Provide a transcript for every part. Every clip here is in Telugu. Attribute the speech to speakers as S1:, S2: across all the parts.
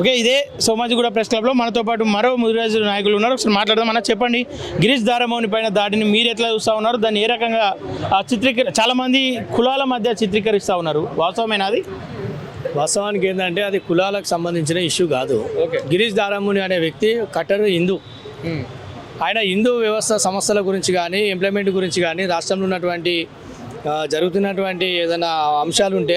S1: ఓకే, ఇదే సోమాజిగూడ ప్రెస్ క్లబ్లో మనతో పాటు మరో ముదిరాజు నాయకులు ఉన్నారు. ఒకసారి మాట్లాడదాం. అన్న చెప్పండి, గిరీష్ దారమౌని పైన దాడిని మీరు ఎట్లా చూస్తూ ఉన్నారు? దాన్ని ఏ రకంగా చాలామంది కులాల మధ్య చిత్రీకరిస్తూ ఉన్నారు, వాస్తవమేనా అది?
S2: వాస్తవానికి ఏంటంటే అది కులాలకు సంబంధించిన ఇష్యూ కాదు. గిరీష్ దారముని అనే వ్యక్తి కట్టర్ హిందూ. ఆయన హిందూ వ్యవస్థ సమస్యల గురించి కానీ ఇంప్లిమెంట్ గురించి కానీ రాష్ట్రంలో ఉన్నటువంటి జరుగుతున్నటువంటి ఏదైనా అంశాలు ఉంటే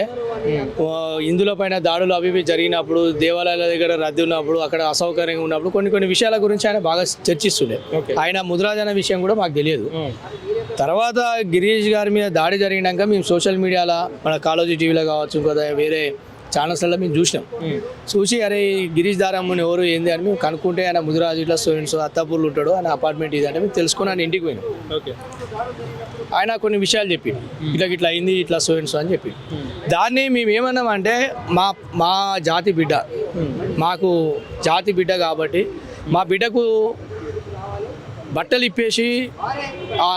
S2: హిందువుల పైన దాడులు అవి జరిగినప్పుడు, దేవాలయాల దగ్గర రద్దీ ఉన్నప్పుడు, అక్కడ అసౌకర్యంగా ఉన్నప్పుడు కొన్ని విషయాల గురించి ఆయన బాగా చర్చిస్తుండే. ఆయన ముదిరాజ్ అనే విషయం కూడా మాకు తెలియదు. తర్వాత గిరీష్ గారి మీద దాడి జరిగినాక మేము సోషల్ మీడియాలో మన కాలేజీ టీవీలో కావచ్చు, ఇంకొక వేరే ఛానల్స్లో మేము చూసి అరే గిరీష్ దారమ్మని ఎవరు ఏంది అని మేము కనుక్కుంటే ఆయన ముదిరాజు ఇట్లా స్టూడెంట్స్ అత్తాపూర్లు ఉంటాడు, ఆయన అపార్ట్మెంట్ ఇది అంటే మేము తెలుసుకుని ఆయన ఇంటికి పోయినాం. ఆయన కొన్ని విషయాలు చెప్పి ఇట్లా అయింది, ఇట్లా స్టూడెంట్స్ అని చెప్పి దాన్ని మేము ఏమన్నామంటే మా జాతి బిడ్డ, మాకు జాతి బిడ్డ కాబట్టి మా బిడ్డకు బట్టలు ఇప్పేసి ఆ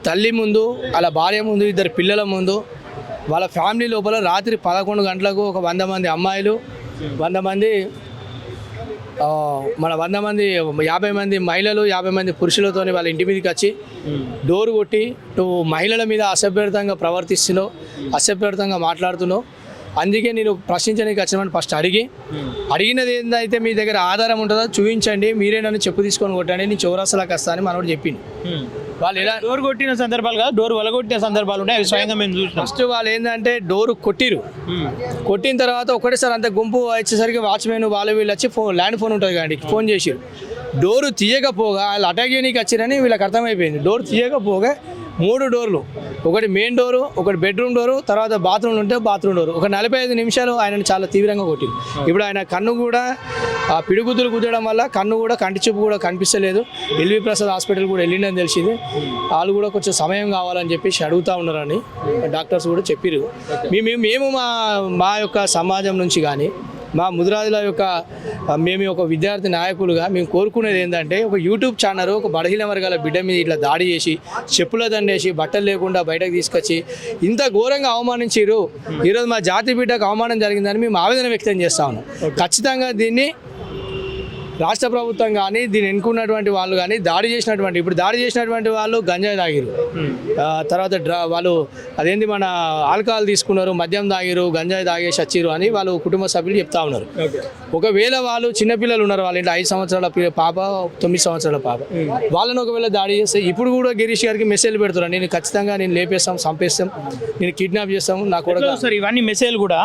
S2: తల్లి ముందు, అలా భార్య ముందు, ఇద్దరు పిల్లల ముందు, వాళ్ళ ఫ్యామిలీ లోపల రాత్రి 11 గంటలకు ఒక 100 మంది అమ్మాయిలు, 100 మంది 50 మంది మహిళలు, 50 మంది పురుషులతో వాళ్ళ ఇంటి మీదకి వచ్చి డోరు కొట్టి నువ్వు మహిళల మీద అసభ్యతంగా ప్రవర్తిస్తున్నావు, అసభ్యతంగా మాట్లాడుతున్నావు, అందుకే నేను ప్రశ్నించడానికి వచ్చినామని ఫస్ట్ అడిగినది ఏందైతే మీ దగ్గర ఆధారం ఉంటుందో చూపించండి, మీరే నన్ను చెప్పు తీసుకొని కొట్టండి, నేను చౌరస్తలకు వస్తా అని మనోడు చెప్పింది. వాళ్ళు ఎలా
S1: డోర్ కొట్టిన సందర్భాలు కాదు, డోర్ వలగొట్టిన సందర్భాలు ఉంటాయి, అవి స్వయంగా మేము చూసినాం.
S2: ఫస్ట్ వాళ్ళు ఏంటంటే డోరు కొట్టిన తర్వాత ఒకటేసారి అంత గుంపు వచ్చేసరికి వాచ్మెన్ వాళ్ళు వీళ్ళు వచ్చి ల్యాండ్ ఫోన్ ఉంటుంది కానీ ఫోన్ చేసిరు. డోరు తీయకపోగా వాళ్ళు అటాక్ చేయడానికి వచ్చిరని వీళ్ళకి అర్థమైపోయింది. డోర్ తీయకపోగా 3 డోర్లు, ఒకటి మెయిన్ డోరు, ఒకటి బెడ్రూమ్ డోరు, తర్వాత బాత్రూమ్లు ఉంటే బాత్రూమ్ డోరు, ఒక 45 నిమిషాలు ఆయనను చాలా తీవ్రంగా కొట్టింది. ఇప్పుడు ఆయన కన్ను కూడా పిడుగుద్దులు కుదరడం వల్ల కన్ను కూడా, కంటి చూపు కూడా కనిపిస్తలేదు. ఎల్వి ప్రసాద్ హాస్పిటల్ కూడా వెళ్ళిందని తెలిసింది. వాళ్ళు కూడా కొంచెం సమయం కావాలని చెప్పేసి అడుగుతూ ఉన్నారని డాక్టర్స్ కూడా చెప్పారు. మేము మా యొక్క సమాజం నుంచి కానీ మా ముదిరాజుల యొక్క మేము ఒక విద్యార్థి నాయకులుగా మేము కోరుకునేది ఏంటంటే ఒక యూట్యూబ్ ఛానల్ ఒక బలహీన వర్గాల బిడ్డ మీద ఇట్లా దాడి చేసి చెప్పుల దండేసి బట్టలు లేకుండా బయటకు తీసుకొచ్చి ఇంత ఘోరంగా అవమానించారు. ఈరోజు మా జాతి బిడ్డకు అవమానం జరిగిందని మేము ఆవేదన వ్యక్తం చేస్తా ఉన్నాం. ఖచ్చితంగా దీన్ని రాష్ట్ర ప్రభుత్వం కానీ దీన్ని ఎన్నుకున్నటువంటి వాళ్ళు కానీ దాడి చేసినటువంటి వాళ్ళు గంజాయి తాగిరు, తర్వాత వాళ్ళు అదేంటి మన ఆల్కహాల్ తీసుకున్నారు, మద్యం తాగిరు, గంజాయి తాగేసి వచ్చిరు అని వాళ్ళు కుటుంబ సభ్యులు చెప్తా ఉన్నారు. ఒకవేళ వాళ్ళు చిన్నపిల్లలు ఉన్నారు, వాళ్ళ ఇంట్లో 5 సంవత్సరాల పాప, 9 సంవత్సరాల పాప, వాళ్ళని ఒకవేళ దాడి చేస్తే ఇప్పుడు కూడా గిరీష్ గారికి మెసేజ్లు పెడుతున్నారు, నేను ఖచ్చితంగా నేను లేపేస్తాం, చంపేస్తాం, నేను కిడ్నాప్ చేస్తాం. నాకు కూడా
S1: సార్ ఇవన్నీ మెసేజ్లు కూడా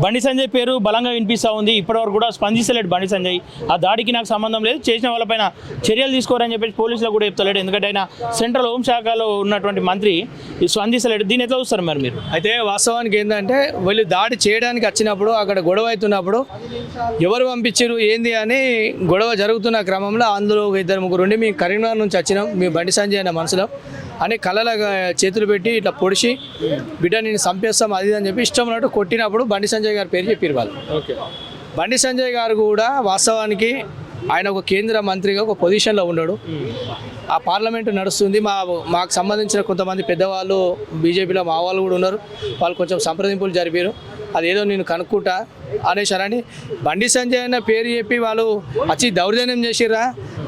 S1: బండి సంజయ్ పేరు బలంగా వినిపిస్తూ ఉంది. ఇప్పటివరకు కూడా స్పందిస్తలేడు బండి సంజయ్. ఆ దాడికి నాకు సంబంధం లేదు, చేసిన వాళ్ళపైన చర్యలు తీసుకోరని చెప్పేసి పోలీసులు కూడా చెప్తలేడు. ఎందుకంటే ఆయన సెంట్రల్ హోంశాఖలో ఉన్నటువంటి మంత్రి స్పందిస్తలేడు. దీన్ని ఎట్లా చూస్తారు మరి మీరు?
S2: అయితే వాస్తవానికి ఏంటంటే వీళ్ళు దాడి చేయడానికి వచ్చినప్పుడు అక్కడ గొడవ అవుతున్నప్పుడు ఎవరు పంపించారు ఏంది అని గొడవ జరుగుతున్న క్రమంలో అందులో 2-3 ఉండి మేము కరీంనగర్ నుంచి వచ్చినాం, మీ బండి సంజయ్ అనే మనసులో అని కళ్ళల చేతులు పెట్టి ఇట్లా పొడిచి బిడ్డ నేను చంపేస్తాం అది అని చెప్పి ఇష్టం ఉన్నట్టు కొట్టినప్పుడు బండి సంజయ్ గారి పేరు చెప్పారు వాళ్ళు. బండి సంజయ్ గారు కూడా వాస్తవానికి ఆయన ఒక కేంద్ర మంత్రిగా ఒక పొజిషన్లో ఉన్నాడు. ఆ పార్లమెంటు నడుస్తుంది. మాకు సంబంధించిన కొంతమంది పెద్దవాళ్ళు బీజేపీలో మా వాళ్ళు కూడా ఉన్నారు. వాళ్ళు కొంచెం సంప్రదింపులు జరిపారు. అదేదో నేను కనుక్కుంటా అనేసారని బండి సంజయ్ అన్న పేరు చెప్పి వాళ్ళు వచ్చి దౌర్జన్యం చేసిరా,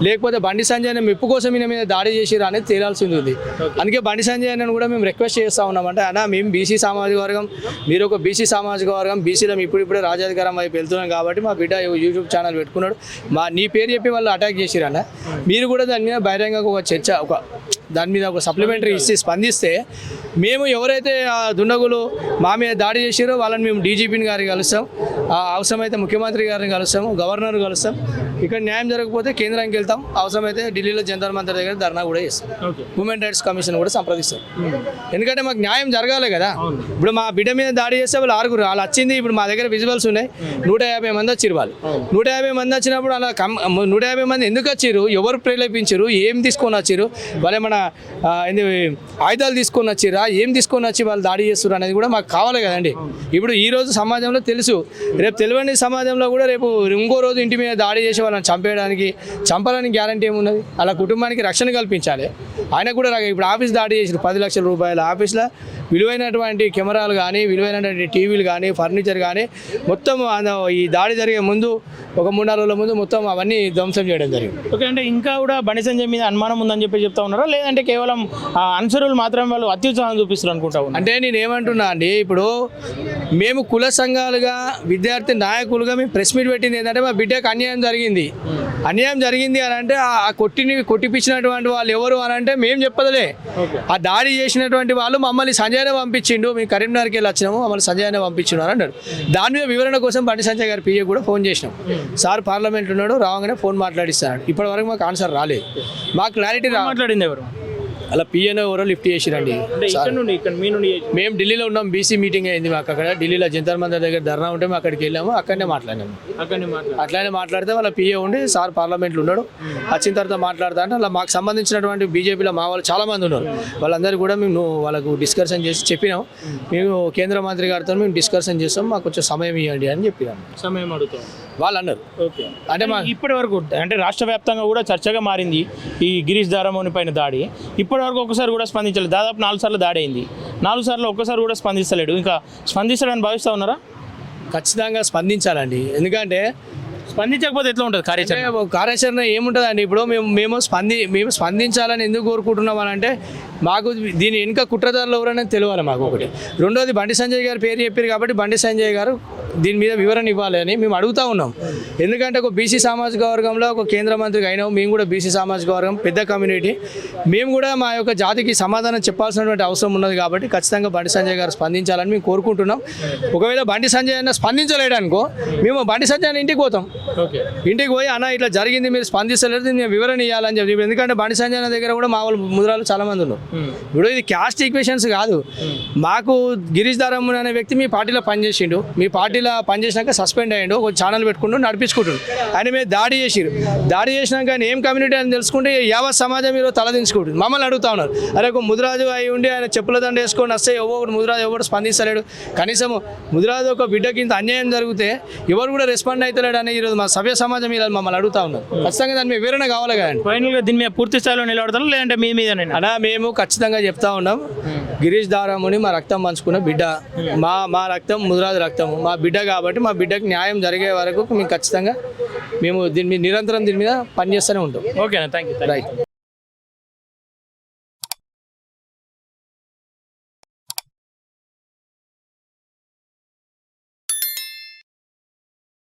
S2: లేకపోతే బండి సంజయ్ అన్న మెప్పు కోసం ఈయన మీద దాడి చేసిరా అనేది తేలాల్సింది ఉంది. అందుకే బండి సంజయ్ అన్నను కూడా మేము రిక్వెస్ట్ చేస్తూ ఉన్నామంటే, అన్న మేము బీసీ సామాజిక వర్గం, మీరు ఒక బీసీ సామాజిక వర్గం, బీసీలో ఇప్పుడిప్పుడే రాజాధికారం వైపు వెళ్తున్నాం కాబట్టి మా బిడ్డ యూట్యూబ్ ఛానల్ పెట్టుకున్నాడు, నీ పేరు చెప్పి వాళ్ళు అటాక్ చేసిరన్న, మీరు కూడా దాని మీద బహిరంగ ఒక చర్చ, దాని మీద ఒక సప్లిమెంటరీ ఇచ్చి స్పందిస్తే మేము ఎవరైతే ఆ దుండగులు మా మీద దాడి చేసారో వాళ్ళని మేము డీజీపీని గారిని కలుస్తాం, అవసరమైతే ముఖ్యమంత్రి గారిని కలుస్తాము, గవర్నర్ కలుస్తాం. ఇక్కడ న్యాయం జరగకపోతే కేంద్రానికి వెళ్తాం, అవసరమైతే ఢిల్లీలో జంతర్ మంతర్ దగ్గర ధర్నా కూడా చేస్తాం, హ్యూమన్ రైట్స్ కమిషన్ కూడా సంప్రదిస్తాం. ఎందుకంటే మాకు న్యాయం జరగాలి కదా. ఇప్పుడు మా బిడ్డ మీద దాడి చేస్తే వాళ్ళు 6 వాళ్ళు వచ్చింది. ఇప్పుడు మా దగ్గర విజువల్స్ ఉన్నాయి, 150 మంది వచ్చిరు. వాళ్ళు 150 మంది వచ్చినప్పుడు అలా 150 మంది ఎందుకు వచ్చిరు, ఎవరు ప్రేరేపించారు, ఏం తీసుకొని వచ్చిరు, వాళ్ళు ఏమన్నా ఆయుధాలు తీసుకొని వచ్చిరా, ఏం తీసుకొని వచ్చి వాళ్ళు దాడి చేస్తారు అనేది కూడా మాకు కావాలి కదండి. ఇప్పుడు ఈరోజు సమాజంలో తెలుసు, రేపు తెలియని సమాజంలో కూడా రేపు ఇంకో రోజు ఇంటి మీద దాడి చేసి వాళ్ళని చంపడానికి గ్యారంటీ ఏమున్నది? అలా కుటుంబానికి రక్షణ కల్పించాలి. ఆయన కూడా ఇప్పుడు ఆఫీస్ దాడి చేసిన 10 లక్షల రూపాయల ఆఫీస్లో విలువైనటువంటి కెమెరాలు కానీ విలువైనటువంటి టీవీలు కానీ ఫర్నిచర్ కానీ మొత్తం ఈ దాడి జరిగే ముందు ఒక 3-4 రోజుల ముందు మొత్తం అవన్నీ ధ్వంసం చేయడం జరిగింది.
S1: ఓకే, అంటే ఇంకా కూడా బండి సంజయ్ మీద అనుమానం ఉందని చెప్పి చెప్తా ఉన్నారా, లేదంటే కేవలం అనుసరులు మాత్రమే వాళ్ళు అత్యుత్సాహం చూపిస్తారు అనుకుంటా ఉన్నారు?
S2: అంటే నేను ఏమంటున్నా అండి, ఇప్పుడు మేము కుల సంఘాలుగా విద్యార్థి నాయకులుగా మేము ప్రెస్ మీట్ పెట్టింది ఏంటంటే మా బిడ్డకు అన్యాయం జరిగింది అని అంటే ఆ కొట్టిపించినటువంటి వాళ్ళు ఎవరు అని అంటే మేము చెప్పదులే. ఆ దాడి చేసినటువంటి వాళ్ళు మమ్మల్ని సంజయ్నే పంపించిండు, మేము కరీంనగర్కి వెళ్ళి వచ్చినాము, మమ్మల్ని సంజయ్నే పంపించిండు అని అన్నాడు. దాని మీద వివరణ కోసం బండి సంజయ్ గారి పిఏ కూడా ఫోన్ చేసినాం. సార్ పార్లమెంట్ ఉన్నాడు, రాగానే ఫోన్ మాట్లాడిస్తాడు. ఇప్పటి వరకు మాకు ఆన్సర్ రాలేదు, మాకు క్లారిటీ
S1: మాట్లాడింది ఎవరు?
S2: అలా పిఎన్ఓ ఎవరో లిఫ్ట్ చేసిరండి. మేము ఢిల్లీలో ఉన్నాం, బీసీ మీటింగ్ అయింది మాకు అక్కడ ఢిల్లీలో జంతర్ మందిర్ దగ్గర ధర్నా ఉంటే మేము అక్కడికి వెళ్ళాము, అక్కడనే మాట్లాడినాము. అట్లానే మాట్లాడితే వాళ్ళ పిఏ ఉండి సార్ పార్లమెంట్లో ఉన్నాడు, వచ్చిన తర్వాత మాట్లాడతా అంటే అలా మాకు సంబంధించినటువంటి బీజేపీలో మా వాళ్ళు చాలా మంది ఉన్నారు, వాళ్ళందరూ కూడా మేము వాళ్ళకు డిస్కషన్ చేసి చెప్పినాం. మేము కేంద్ర మంత్రి గారితో మేము డిస్కషన్ చేస్తాం, మాకు కొంచెం సమయం ఇవ్వండి అని చెప్పినాం.
S1: సమయం అడుగుతాం
S2: వాళ్ళు అన్నారు.
S1: ఓకే, అంటే ఇప్పటి వరకు అంటే రాష్ట్ర వ్యాప్తంగా కూడా చర్చగా మారింది ఈ గిరీష్ దారమోని పైన దాడి. ఇప్పటి వరకు ఒక్కసారి కూడా స్పందించలేదు. దాదాపు 4 సార్లు దాడి అయింది, 4 సార్లు ఒక్కసారి కూడా స్పందిస్తలేడు. ఇంకా స్పందిస్తాడని భావిస్తూ ఉన్నారా?
S2: ఖచ్చితంగా స్పందించాలండి, ఎందుకంటే
S1: స్పందించకపోతే ఎట్లా ఉంటుంది కార్యాచరణ?
S2: కార్యాచరణ ఏముంటుందండి, ఇప్పుడు మేము స్పందించాలని ఎందుకు కోరుకుంటున్నాం అని అంటే మాకు దీని వెనుక కుట్రదారులు ఎవరైనా తెలియాలి మాకు ఒకటి. రెండోది బండి సంజయ్ గారు పేరు చెప్పారు కాబట్టి బండి సంజయ్ గారు దీని మీద వివరణ ఇవ్వాలి అని మేము అడుగుతూ ఉన్నాం. ఎందుకంటే ఒక బీసీ సామాజిక వర్గంలో ఒక కేంద్ర మంత్రికి అయినాం, మేము కూడా బీసీ సామాజిక వర్గం పెద్ద కమ్యూనిటీ, మేము కూడా మా యొక్క జాతికి సమాధానం చెప్పాల్సినటువంటి అవసరం ఉన్నది కాబట్టి ఖచ్చితంగా బండి సంజయ్ గారు స్పందించాలని మేము కోరుకుంటున్నాం. ఒకవేళ బండి సంజయ్ అన్న స్పందించలేడనుకో మేము బండి సంజయ్ ఇంటికి పోతాం, ఇంటికి పోయి అన్న ఇట్లా జరిగింది మీరు స్పందిస్తలేదు మేము వివరణ ఇవ్వాలని చెప్పి. ఎందుకంటే బండి సంజయ్ దగ్గర కూడా మా వాళ్ళు ముద్రాలు చాలా మంది ఉన్నారు. ఇప్పుడు ఇది క్యాస్ట్ ఈక్వేషన్స్ కాదు, మాకు గిరీష్ దారమోని అనే వ్యక్తి మీ పార్టీలో పనిచేసిండు, మీ పార్టీలో పనిచేసినాక సస్పెండ్ అయ్యిండు, ఒక ఛానల్ పెట్టుకుంటూ నడిపించుకుంటుండు. ఆయన మీద దాడి చేసినాక ఆయన ఏం కమ్యూనిటీ అని తెలుసుకుంటే యావత్ సమాజం మీరు తలదించుకుంటుంది. మమ్మల్ని అడుగుతా ఉన్నారు, అరే ఒక ముదిరాజు అయి ఉండి ఆయన చెప్పుల దండ వేసుకొని వస్తే ఒకటి ముదిరాజు ఎవరు స్పందిస్తలేడు, కనీసం ముదిరాజు ఒక బిడ్డకి ఇంత అన్యాయం జరిగితే ఎవరు కూడా రెస్పాండ్ అవుతలేడు అని ఈరోజు మా సభ్య సమాజం ఇలా మమ్మల్ని అడుగుతా ఉన్నారు. ఖచ్చితంగా దాని మీద వివరణ కావాలి కదండి.
S1: ఫైనల్గా దీని మీద పూర్తి స్థాయిలో నిలబడతారు లేదంటే మీ మీద
S2: అలా మేము ఖచ్చితంగా చెప్తా ఉన్నాం, గిరీష్ దారమోని మా రక్తం పంచుకున్న బిడ్డ, మా రక్తం ముదిరాజు రక్తము, మా బిడ్డ కాబట్టి మా బిడ్డకు న్యాయం జరిగే వరకు మేము ఖచ్చితంగా మేము దీని మీద నిరంతరం దీని మీద పనిచేస్తూనే ఉంటాం.
S1: ఓకేనా, థ్యాంక్ యూ.
S2: రైట్.